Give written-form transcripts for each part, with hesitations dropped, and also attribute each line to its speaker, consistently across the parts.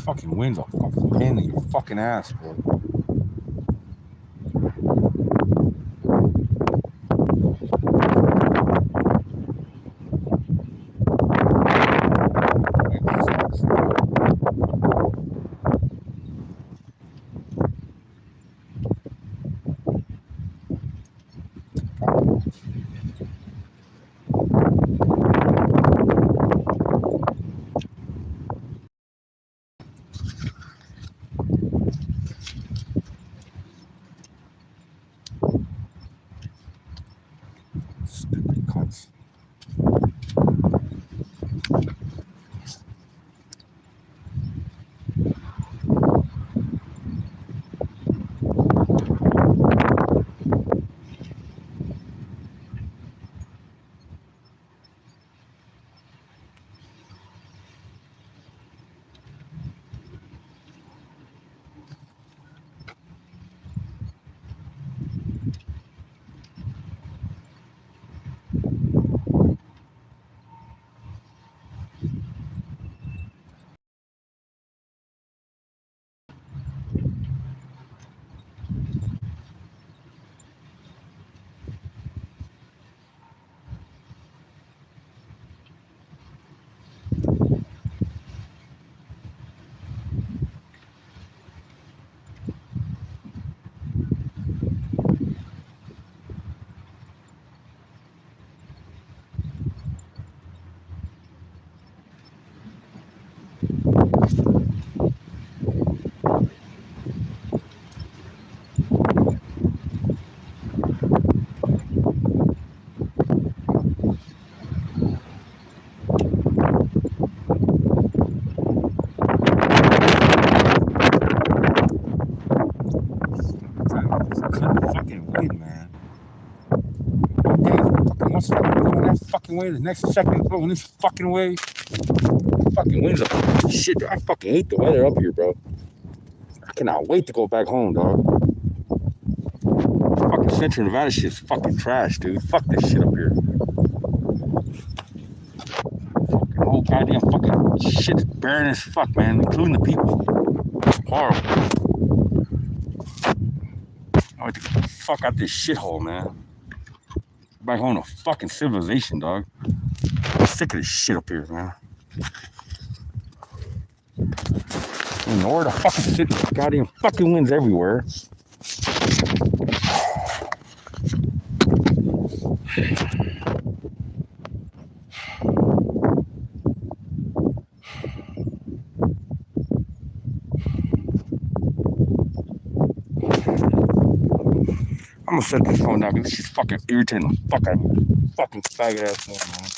Speaker 1: fucking wind's a fucking pain in your fucking ass, bro. Stupid cunts. Fucking wind, man. One day, fucking one second blowing that fucking way, the next second blowing this fucking way. Fucking winds up. Shit, I fucking hate the weather up here, bro. I cannot wait to go back home, dog. Fucking Central Nevada shit's fucking trash, dude. Fuck this shit up here. Fucking whole goddamn fucking shit's barren as fuck, man, including the people. Horrible. I want to get the fuck out this shithole, man. Back home to fucking civilization, dog. I'm sick of this shit up here, man. And nowhere to fucking sit. Goddamn fucking winds everywhere. I'm gonna set this phone down because this shit's fucking irritating the fuck out of me. Fucking faggot ass phone, man.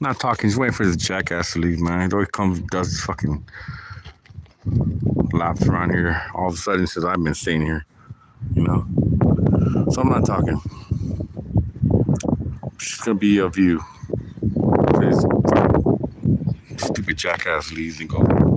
Speaker 1: Not talking. He's waiting for his jackass to leave, man. He always comes, does his fucking laps around here. All of a sudden, says I've been staying here. You know. So I'm not talking. It's just gonna be a view. His stupid jackass leaves and go.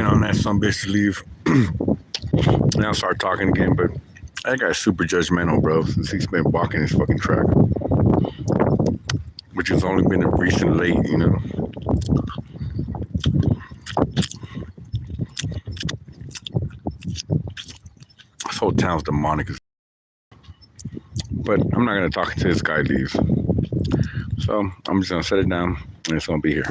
Speaker 1: waiting on that some bitch to leave. And I'll start talking again, but that guy's super judgmental, bro, since he's been walking his fucking track. Which has only been a recent late, you know. This whole town's demonic. But I'm not gonna talk until this guy leaves. So I'm just gonna set it down and it's gonna be here.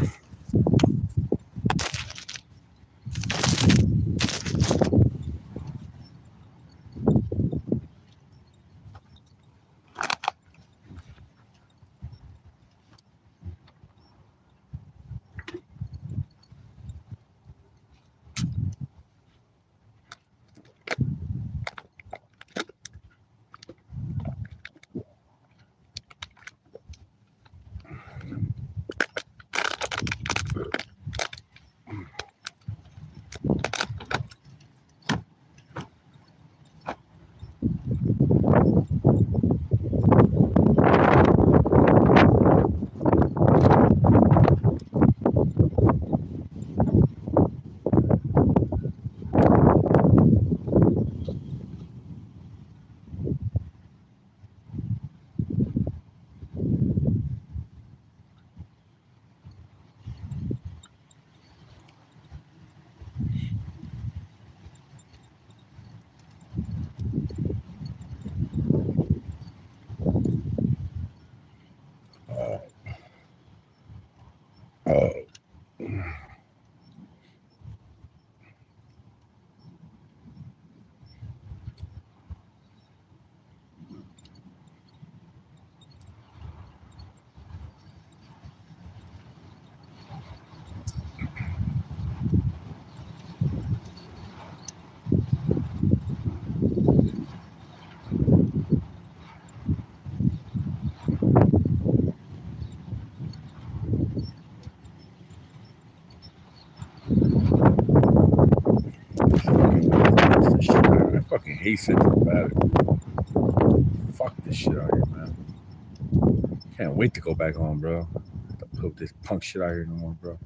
Speaker 1: I fucking hate Central Valley. Fuck this shit out here, man. Can't wait to go back home, bro. Don't put this punk shit out here no more, bro.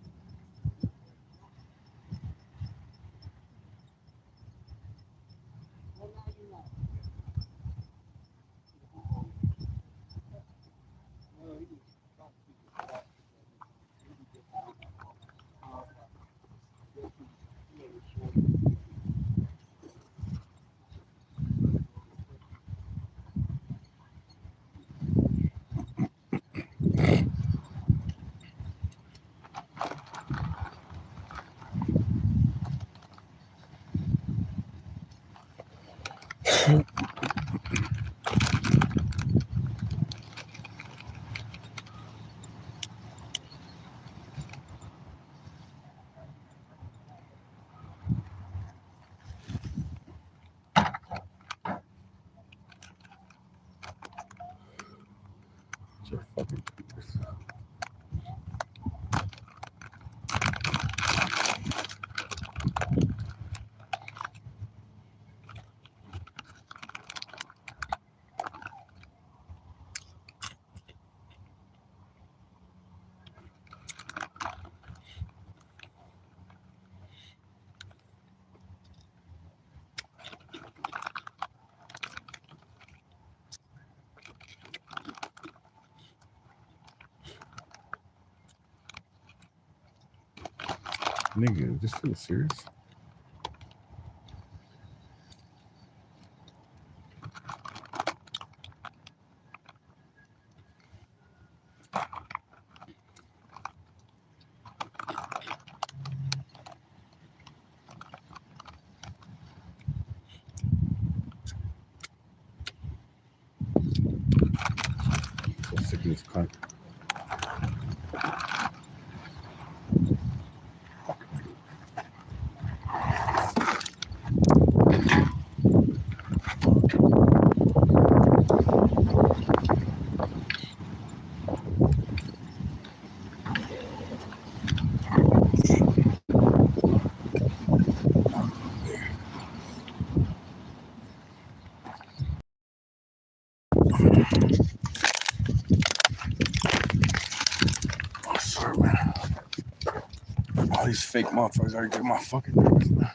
Speaker 1: Just fucking nigga, is this shit serious? So sick of this cunt. I swear, man. these fake motherfuckers are getting my fucking nervous, man.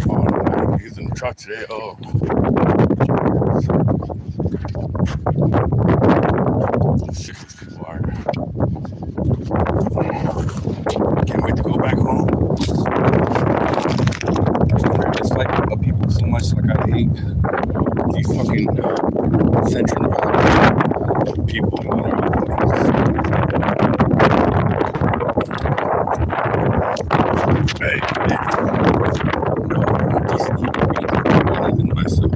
Speaker 1: Oh, man, he's in the truck today. Oh. Sick these people are. Can't wait to go back home. I dislike people so much, like I hate these fucking Central Nevada people. Hey, decent human being rather than myself.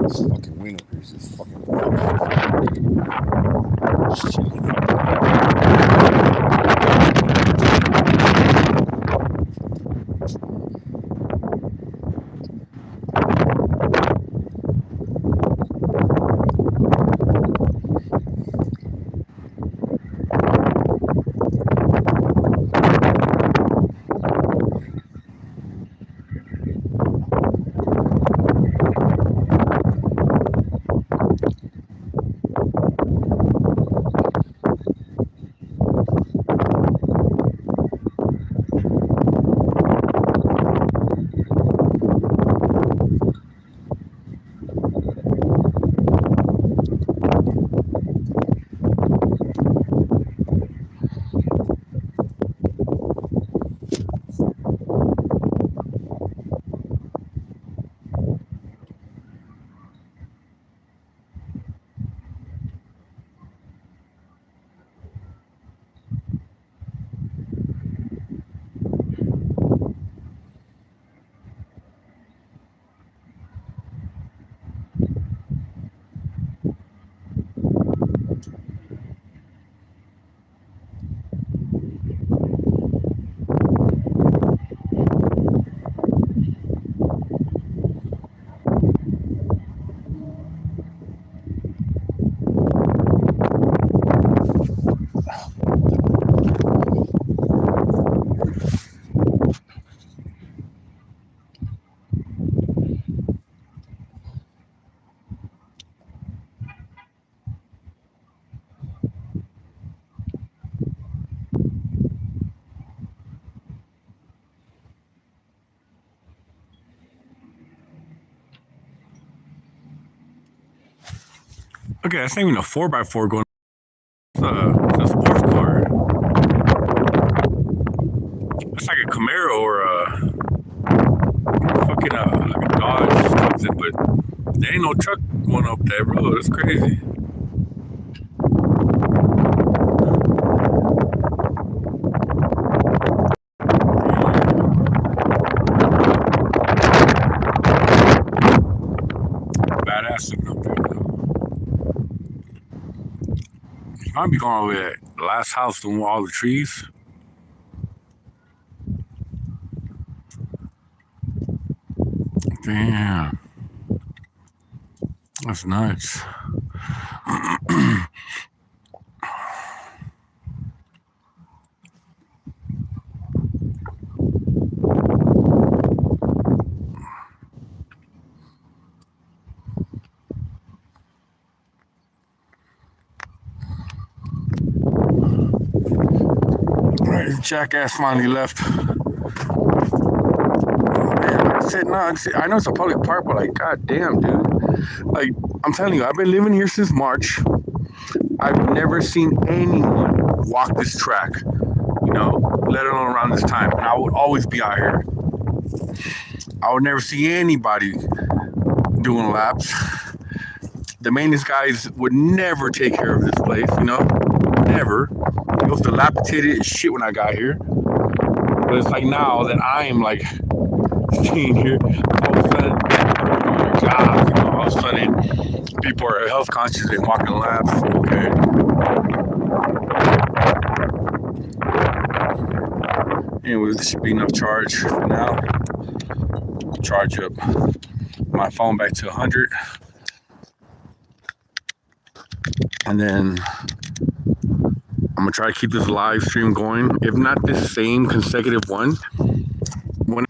Speaker 1: This fucking window here is just fucking okay, that's not even a 4x4 going. It's a sports car. It's like a Camaro or fucking like a Dodge or something, but there ain't no truck going up there, bro. That's crazy. Badass looking up there, though. I'd be going over that last house with all the trees. Damn. That's nice. Alright, jackass finally left. I know it's a public park, but like, god damn, dude. Like, I'm telling you, I've been living here since March. I've never seen anyone walk this track, you know, let alone around this time. And I would always be out here. I would never see anybody doing laps. The maintenance guys would never take care of this place, you know, never. It was dilapidated as shit when I got here. But it's like now that I am like staying here, all of a sudden, jobs, you know, all of a sudden, people are health conscious and walking laps. Okay. Anyways, this should be enough charge for now. Charge up my phone back to 100. And then I'm gonna try to keep this live stream going. If not this same consecutive one, when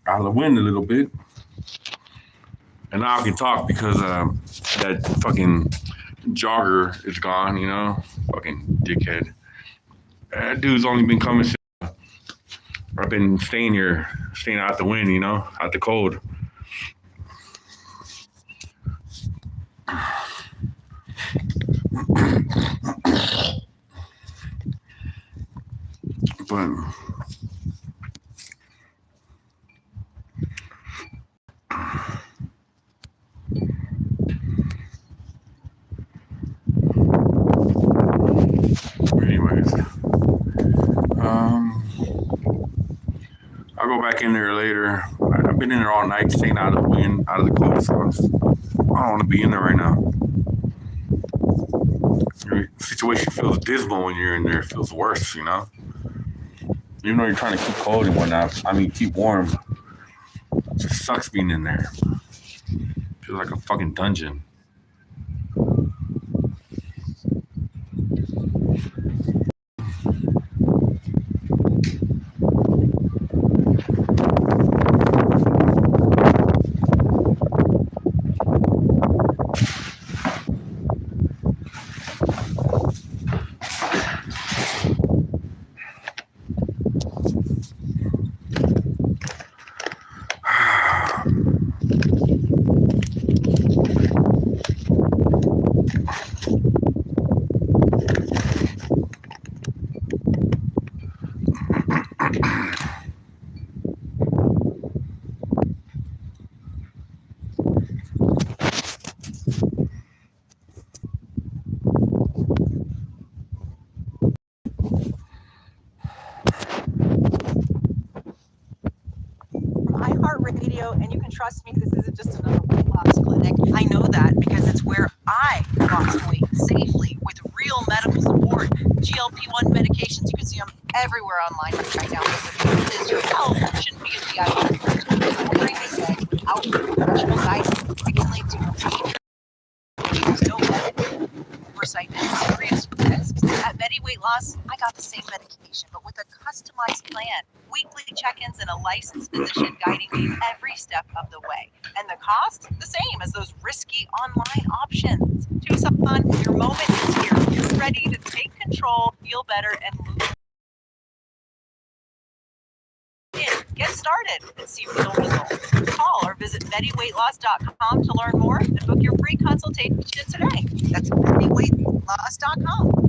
Speaker 1: out of the wind a little bit, and now I can talk because that fucking jogger is gone. You know, fucking dickhead. That dude's only been coming since I've been staying here, staying out the wind, you know, out the cold. But anyways, I'll go back in there later. I've been in there all night, staying out of the wind, out of the cold, so I don't want to be in there right now. The situation feels dismal when you're in there. It feels worse, you know? Even though you're trying to keep cold and whatnot, keep warm. It just sucks being in there. Feels like a fucking dungeon.
Speaker 2: iHeartRadio, and you can trust me, this isn't just another weight loss clinic. I know that because it's where I lost weight safely with real medical support. GLP-1 medications, you can see them everywhere online right now. But the truth is, your health shouldn't be a VIP. Ordering these eggs without professional guidance, it can lead to no oversight and serious risks. At Medi Weight Loss, I got the same medication, but with a customized plan. Weekly check-ins and a licensed physician guiding me every step of the way. And the cost? The same as those risky online options. Tucson, your moment is here. You're ready to take control, feel better, and move in. Get started and see real results. Call or visit MediWeightLoss.com to learn more and book your free consultation today. That's MediWeightLoss.com.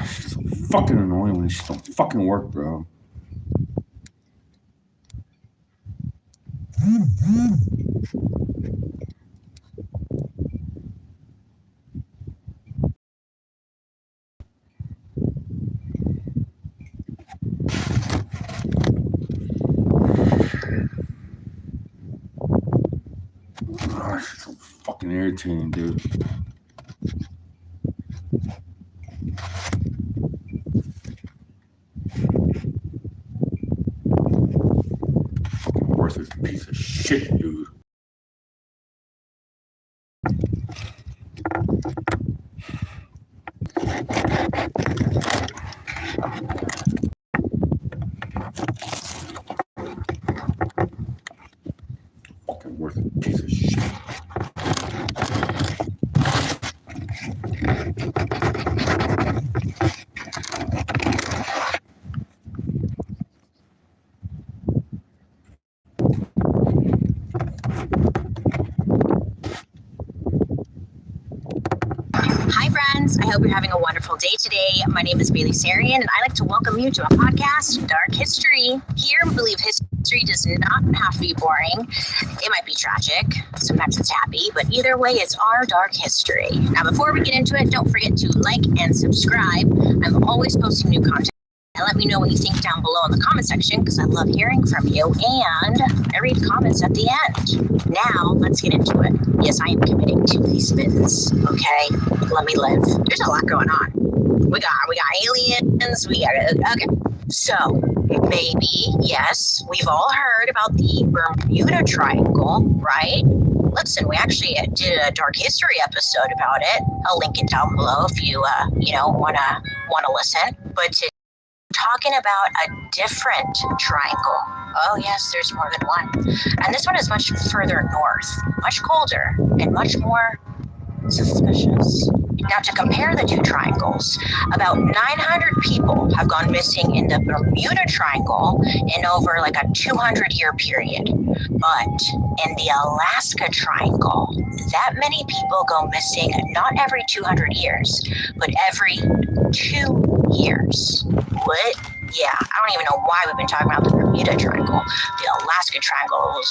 Speaker 1: It's so fucking annoying when shit don't fucking work, bro. Oh, it's so fucking irritating, dude. Fucking worthless piece of shit, dude. Fucking worthless piece of shit.
Speaker 3: I hope you're having a wonderful day today. My name is Bailey Sarian, and I'd like to welcome you to a podcast, Dark History. Here, we believe history does not have to be boring. It might be tragic, sometimes it's happy, but either way, it's our dark history. Now, before we get into it, don't forget to like and subscribe. I'm always posting new content. And let me know what you think down below in the comment section, because I love hearing from you, and I read comments at the end. Now, let's get into it. Yes, I am committing to these myths, okay? Let me live. There's a lot going on. We got aliens, okay. So, maybe, yes, we've all heard about the Bermuda Triangle, right? Listen, we actually did a dark history episode about it. I'll link it down below if you, wanna listen. But today, talking about a different triangle. Oh yes, there's more than one. And this one is much further north, much colder, and much more suspicious. Now, to compare the two triangles, about 900 people have gone missing in the Bermuda Triangle in over like a 200-year period. But in the Alaska Triangle, that many people go missing not every 200 years, but every 2 years. What? Yeah, I don't even know why we've been talking about the Bermuda Triangle. The Alaska Triangle,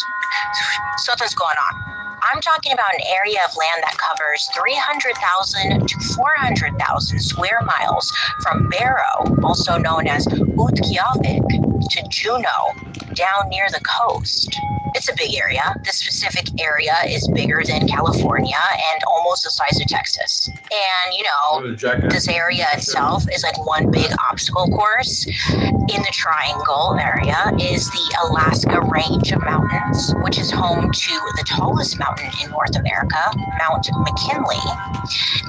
Speaker 3: something's going on. I'm talking about an area of land that covers 300,000 to 400,000 square miles from Barrow, also known as Utqiagvik, to Juneau, down near the coast. It's a big area. This specific area is bigger than California and almost the size of Texas. And, this area itself is like one big obstacle course. In the triangle area is the Alaska Range of Mountains, which is home to the tallest mountain in North America, Mount McKinley.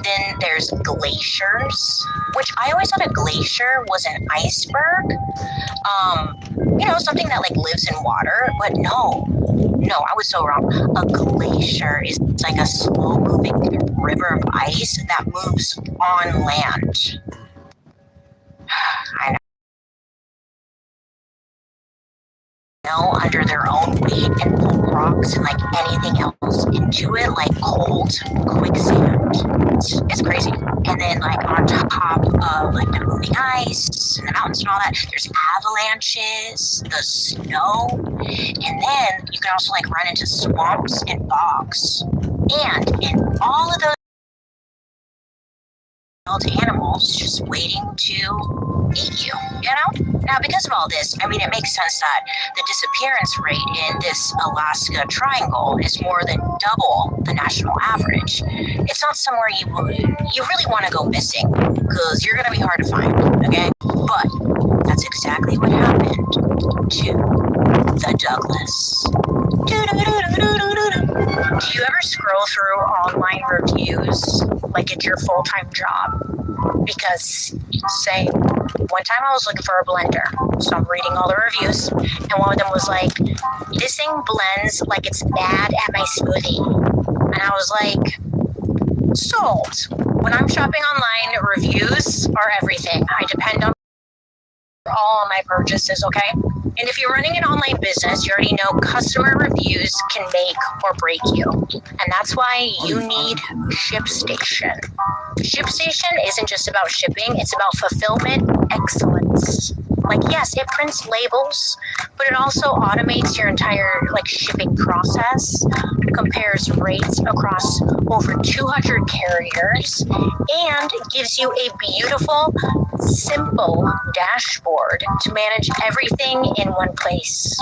Speaker 3: Then there's glaciers, which I always thought a glacier was an iceberg. Something that like lives in water, but no, I was so wrong. A glacier is like a slow moving river of ice that moves on land. I know, under their own weight, and pull rocks and like anything else into it, like cold quicksand. It's crazy. And then like on top of like the moving ice and the mountains and all that, there's avalanches, the snow, and then you can also like run into swamps and bogs. And in all of those animals just waiting to eat you, Now, because of all this, it makes sense that the disappearance rate in this Alaska Triangle is more than double the national average. It's not somewhere you really want to go missing, because you're going to be hard to find, okay? But that's exactly what happened to the Douglas. Do you ever scroll through online reviews like it's your full-time job? Because, say, one time I was looking for a blender, so I'm reading all the reviews, and one of them was like, this thing blends like it's bad at my smoothie. And I was like, sold. When I'm shopping online, reviews are everything. I depend on all my purchases, okay? And if you're running an online business, you already know customer reviews can make or break you. And that's why you need ShipStation. ShipStation isn't just about shipping, it's about fulfillment excellence. Like, yes, it prints labels, but it also automates your entire shipping process, compares rates across over 200 carriers, and gives you a beautiful, simple dashboard to manage everything in one place.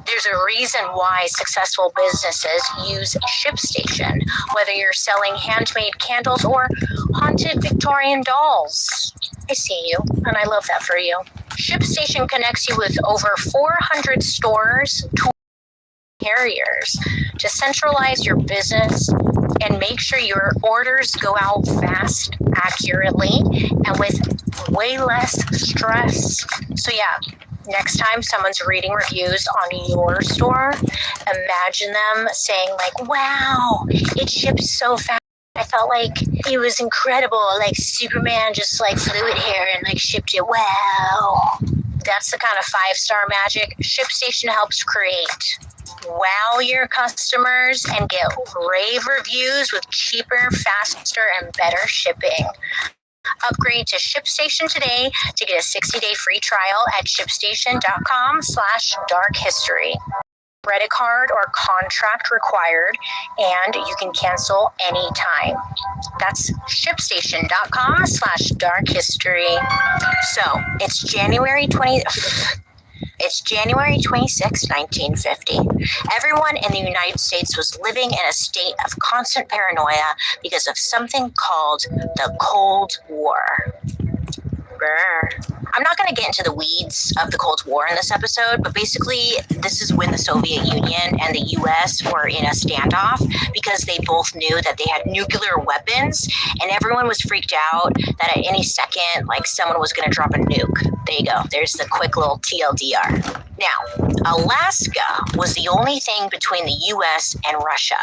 Speaker 3: There's a reason why successful businesses use ShipStation, whether you're selling handmade candles or haunted Victorian dolls. I see you, and I love that for you. ShipStation connects you with over 400 stores, carriers to centralize your business and make sure your orders go out fast, accurately, and with way less stress. So yeah, next time someone's reading reviews on your store, imagine them saying wow, it ships so fast. I felt like it was incredible, Superman just flew it here and shipped it. Wow. That's the kind of 5-star magic ShipStation helps create. Wow your customers and get rave reviews with cheaper, faster, and better shipping. Upgrade to ShipStation today to get a 60-day free trial at shipstation.com/darkhistory. Credit card or contract required, and you can cancel anytime. That's shipstation.com/darkhistory. So it's January 26, 1950. Everyone in the United States was living in a state of constant paranoia because of something called the Cold War. Brr. I'm not going to get into the weeds of the Cold War in this episode, but basically, this is when the Soviet Union and the US were in a standoff because they both knew that they had nuclear weapons, and everyone was freaked out that at any second, like, someone was going to drop a nuke. There you go. There's the quick little TLDR. Now, Alaska was the only thing between the US and Russia,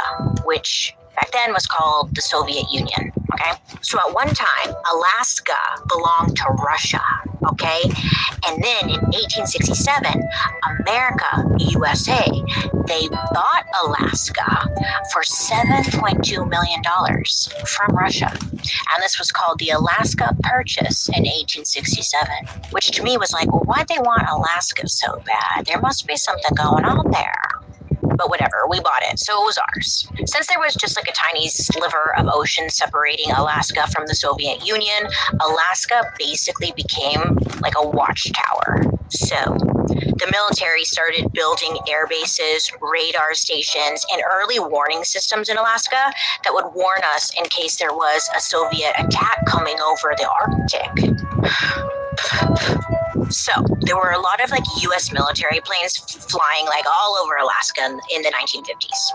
Speaker 3: which back then was called the Soviet Union, okay? So at one time, Alaska belonged to Russia, okay? And then in 1867, America, USA, they bought Alaska for $7.2 million from Russia. And this was called the Alaska Purchase in 1867, which to me was like, well, why'd they want Alaska so bad? There must be something going on there. But whatever, we bought it, so it was ours. Since there was just like a tiny sliver of ocean separating Alaska from the Soviet Union, Alaska basically became like a watchtower. So the military started building air bases, radar stations, and early warning systems in Alaska that would warn us in case there was a Soviet attack coming over the Arctic. So there were a lot of like US military planes flying like all over Alaska in the 1950s.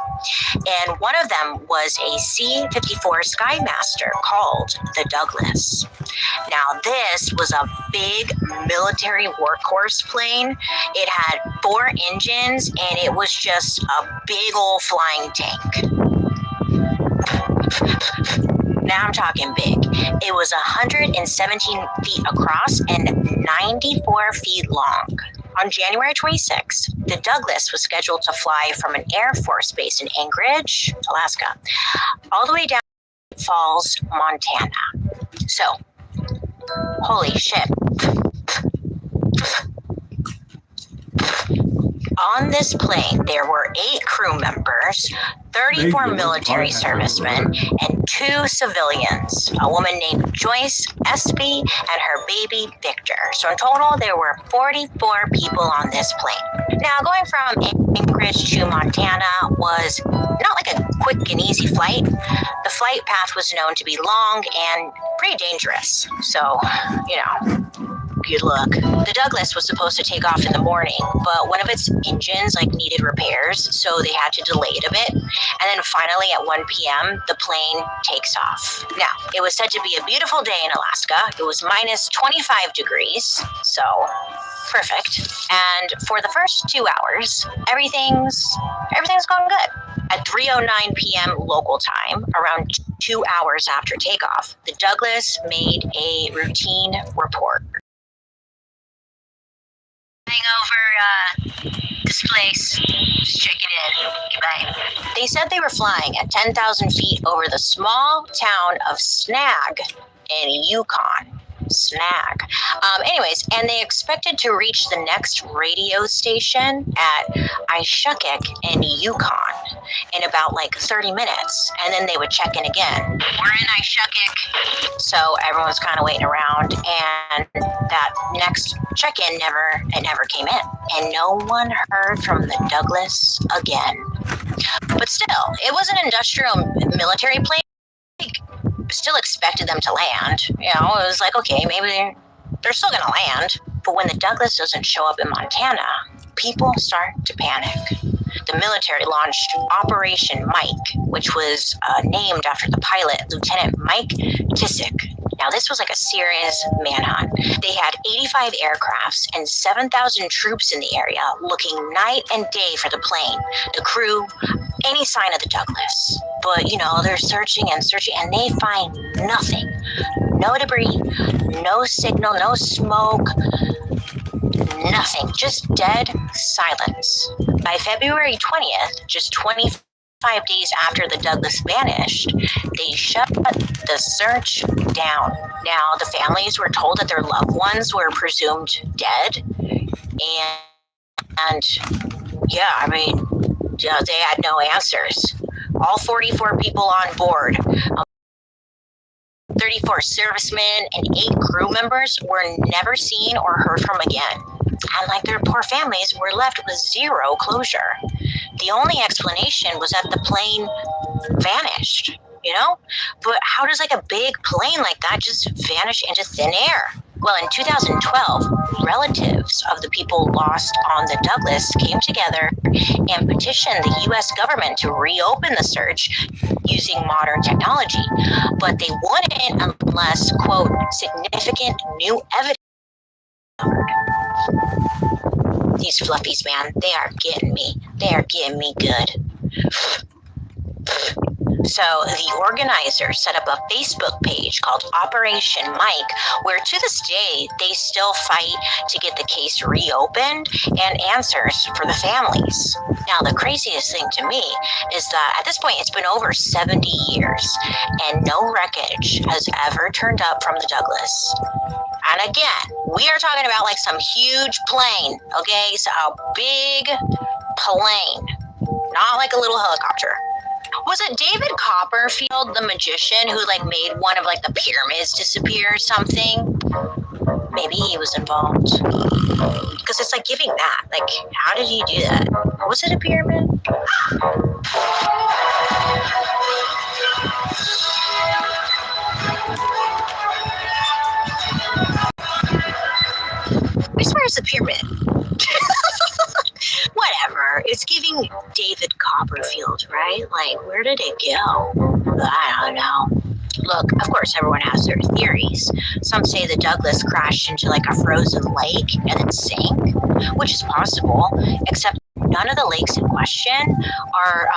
Speaker 3: And one of them was a C-54 Skymaster called the Douglas. Now this was a big military workhorse plane. It had 4 engines and it was just a big old flying tank. Now I'm talking big. It was 117 feet across and 94 feet long. On January 26, the Douglas was scheduled to fly from an Air Force base in Anchorage, Alaska, all the way down to Falls, Montana. So, holy shit. On this plane, there were 8 crew members, 34 military servicemen, and 2 civilians, a woman named Joyce Espy and her baby Victor. So in total, there were 44 people on this plane. Now, going from Anchorage to Montana was not like a quick and easy flight. The flight path was known to be long and pretty dangerous. So, good luck. The Douglas was supposed to take off in the morning, but one of its engines needed repairs, so they had to delay it a bit. And then finally at 1 p.m., the plane takes off. Now, it was said to be a beautiful day in Alaska. It was minus 25 degrees, so perfect. And for the first 2 hours, everything's going good. At 3:09 p.m. local time, around 2 hours after takeoff, the Douglas made a routine report. Over this place, just checking in. Goodbye. They said they were flying at 10,000 feet over the small town of Snag in Yukon. Snag. Anyways, and they expected to reach the next radio station at Ishukik in Yukon in about 30 minutes, and then they would check in again. We're in Ishukik. So everyone's kind of waiting around, and that next check-in never came in, and no one heard from the Douglas again. But still, it was an industrial military plane. Still expected them to land. It was okay, maybe they're still gonna land. But when the Douglas doesn't show up in Montana, people start to panic. The military launched Operation Mike, which was named after the pilot, Lieutenant Mike Tissick. Now, this was a serious manhunt. They had 85 aircrafts and 7,000 troops in the area looking night and day for the plane, the crew, any sign of the Douglas. But, they're searching and searching, and they find nothing. No debris, no signal, no smoke, nothing. Just dead silence. By February 20th, just 24 5 days after the Douglas vanished, they shut the search down. Now, the families were told that their loved ones were presumed dead. And yeah, I mean, they had no answers. All 44 people on board, 34 servicemen and 8 crew members were never seen or heard from again. And like their poor families were left with zero closure. The only explanation was that the plane vanished, you know? But how does like a big plane like that just vanish into thin air? Well, in 2012, relatives of the people lost on the Douglas came together and petitioned the U.S. government to reopen the search using modern technology. But they wouldn't unless, quote, significant new evidence. These fluffies, man, they are getting me. They are getting me good. So the organizers set up a Facebook page called Operation Mike, where to this day, they still fight to get the case reopened and answers for the families. Now, the craziest thing to me is that at this point, it's been over 70 years and no wreckage has ever turned up from the Douglas. And again, we are talking about like some huge plane, okay? So a big plane, not like a little helicopter. Was it David Copperfield, the magician, who like made one of like the pyramids disappear or something? Maybe he was involved. Because it's like giving that. Like, how did he do that? Was it a pyramid? I swear it's a pyramid. Whatever. It's giving David Copperfield, right? Like, where did it go? I don't know. Look, of course, everyone has their theories. Some say the Douglas crashed into like a frozen lake and then sank, which is possible, except none of the lakes in question are,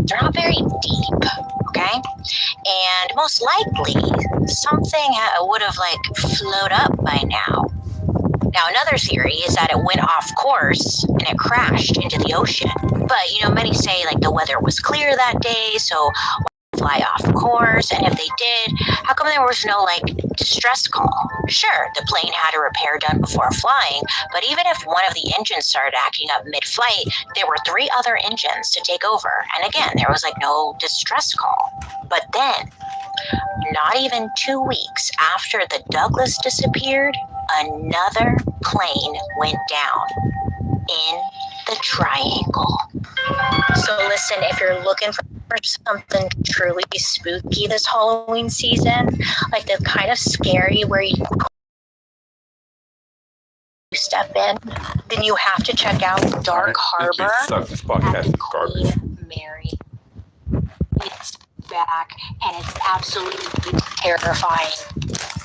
Speaker 3: they're not very deep, okay? And most likely, something would have like flowed up by now. Now, another theory is that it went off course and it crashed into the ocean. But, you know, many say like the weather was clear that day, so fly off course. And if they did, how come there was no like distress call? Sure, the plane had a repair done before flying, but even if one of the engines started acting up mid-flight, there were 3 other engines to take over. And again, there was like no distress call. But then, not even 2 weeks after the Douglas disappeared, another plane went down in the triangle. So listen, if you're looking for something truly spooky this Halloween season, like the kind of scary where you step in, then you have to check out Dark Harbor
Speaker 1: This podcast is garbage.
Speaker 3: Queen Mary. It's back and it's absolutely terrifying.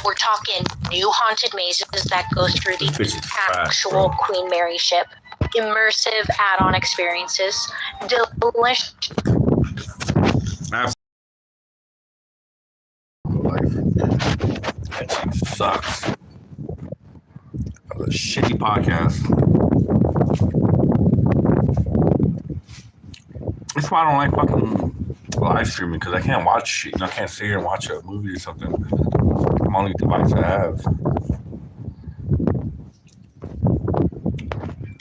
Speaker 3: We're talking new haunted mazes that go through the actual Queen Mary ship, immersive add-on experiences, delicious.
Speaker 1: That shit sucks. That was a shitty podcast. That's why I don't like fucking live streaming, because I can't watch shit. I can't sit here and watch a movie or something. The only device I have.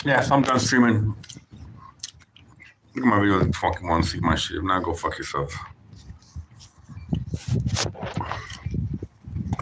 Speaker 1: Yeah, so I'm done streaming. Look at my videos if you fucking want to see my shit. If not, go fuck yourself.